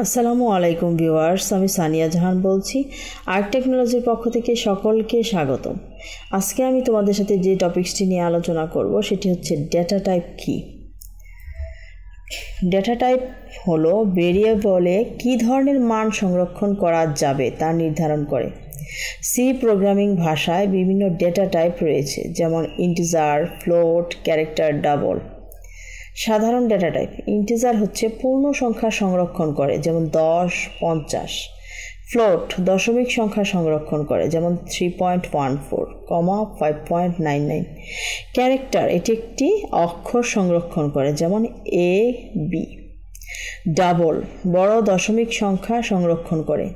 আসসালামু আলাইকুম ভিউয়ার্স, আমি সানিয়া জাহান বলছি। আর্ক টেকনোলজির পক্ষ থেকে সকলকে স্বাগতম। আজকে আমি তোমাদের সাথে যে টপিকসটি নিয়ে আলোচনা করব সেটি হচ্ছে ডেটা টাইপ কি। ডেটা টাইপ হলো ভেরিয়েবলে কী ধরনের মান সংরক্ষণ করা যাবে তা নির্ধারণ করে। সি প্রোগ্রামিং ভাষায় বিভিন্ন ডেটা টাইপ রয়েছে, যেমন ইন্টিজার, ফ্লোট, ক্যারেক্টার, ডাবল। সাধারণ ডেটা টাইপ ইন্টিজার হচ্ছে পূর্ণ সংখ্যা সংরক্ষণ করে, যেমন 10, 50। ফ্লোট দশমিক সংখ্যা সংরক্ষণ করে, যেমন 3.14, 5.99। ক্যারেক্টার এটি একটি অক্ষর সংরক্ষণ করে, যেমন A, B। ডাবল বড় দশমিক সংখ্যা সংরক্ষণ করে,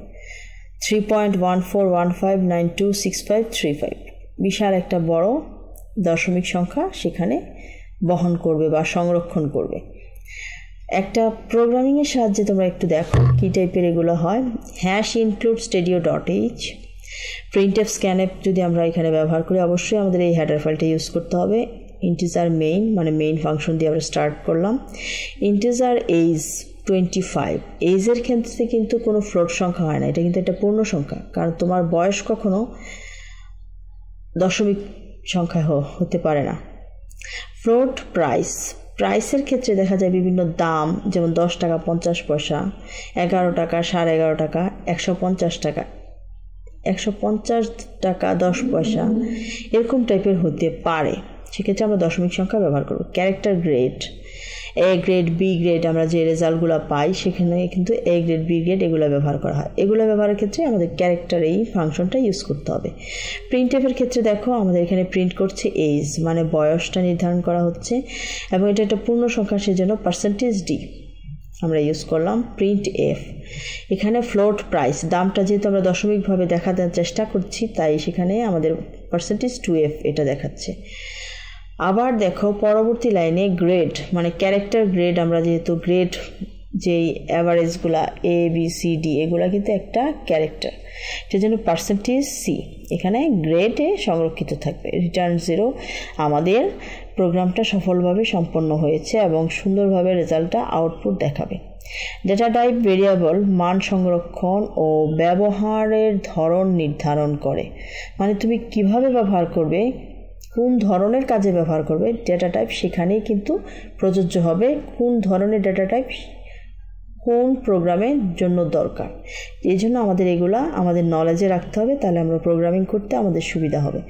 3.1415926535। বিশাল একটা বড় দশমিক সংখ্যা সেখানে বহন করবে বা সংরক্ষণ করবে। একটা প্রোগ্রামিংয়ের সাহায্যে তোমরা একটু দেখো কী টাইপের এগুলো হয়। Hash include stadio.h, printf scanf যদি আমরা এখানে ব্যবহার করি, অবশ্যই আমাদের এই হেডার ফাইলটা ইউজ করতে হবে। ইন্টিজার মেইন মানে মেইন ফাংশন দিয়ে আমরা স্টার্ট করলাম। ইন্টিজার এজ 25, এজের ক্ষেত্রে কিন্তু কোনো ফ্লোট সংখ্যা হয় না, এটা কিন্তু একটা পূর্ণ সংখ্যা, কারণ তোমার বয়স কখনো দশমিক সংখ্যা হতে পারে না। ফ্লোট প্রাইসের ক্ষেত্রে দেখা যায় বিভিন্ন দাম, যেমন 10 টাকা 50 পয়সা, 11 টাকা, 11.5 টাকা, 150 টাকা, 150 টাকা 10 পয়সা, এরকম টাইপের হতে পারে। সেক্ষেত্রে আমরা দশমিক সংখ্যা ব্যবহার করব। Character grade, A grade, B grade, আমরা যে রেজাল্টগুলো পাই সেখানে কিন্তু A গ্রেড, B গ্রেড এগুলো ব্যবহার করা হয়। এগুলো ব্যবহারের ক্ষেত্রে আমাদের ক্যারেক্টার এই ফাংশনটা ইউজ করতে হবে। প্রিন্টএফের ক্ষেত্রে দেখো আমাদের এখানে প্রিন্ট করছে এজ, মানে বয়সটা নির্ধারণ করা হচ্ছে, এবং এটা একটা পূর্ণ সংখ্যা, সেজন্য %d আমরা ইউজ করলাম। প্রিন্ট এফ এখানে ফ্লোট প্রাইস, দামটা যেহেতু আমরা দশমিকভাবে দেখাতে চেষ্টা করছি তাই সেখানে আমাদের %2f এটা দেখাচ্ছে। আবার দেখো পরবর্তী লাইনে গ্রেড মানে ক্যারেক্টার গ্রেড, আমরা যেহেতু গ্রেড যেই অ্যাভারেজগুলা ABCD এগুলা কিন্তু একটা ক্যারেক্টার, সেজন্য %c এখানে গ্রেডে সংরক্ষিত থাকবে। রিটার্ন 0, আমাদের প্রোগ্রামটা সফলভাবে সম্পন্ন হয়েছে এবং সুন্দরভাবে রেজাল্টটা আউটপুট দেখাবে। ডেটা টাইপ ভেরিয়েবল মান সংরক্ষণ ও ব্যবহারের ধরন নির্ধারণ করে, মানে তুমি কিভাবে ব্যবহার করবে, কোন ধরনের কাজে ব্যবহার করবে, ডেটা টাইপ সেখানেই কিন্তু প্রযোজ্য হবে কোন ধরনের ডেটা টাইপ কোন প্রোগ্রামের জন্য দরকার। এই জন্য আমাদের এগুলা আমাদের নলেজে রাখতে হবে, তাহলে আমরা প্রোগ্রামিং করতে আমাদের সুবিধা হবে।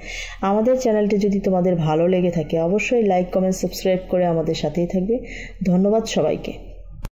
আমাদের চ্যানেলটি যদি তোমাদের ভালো লেগে থাকে অবশ্যই লাইক, কমেন্ট, সাবস্ক্রাইব করে আমাদের সাথেই থাকবে। ধন্যবাদ সবাইকে।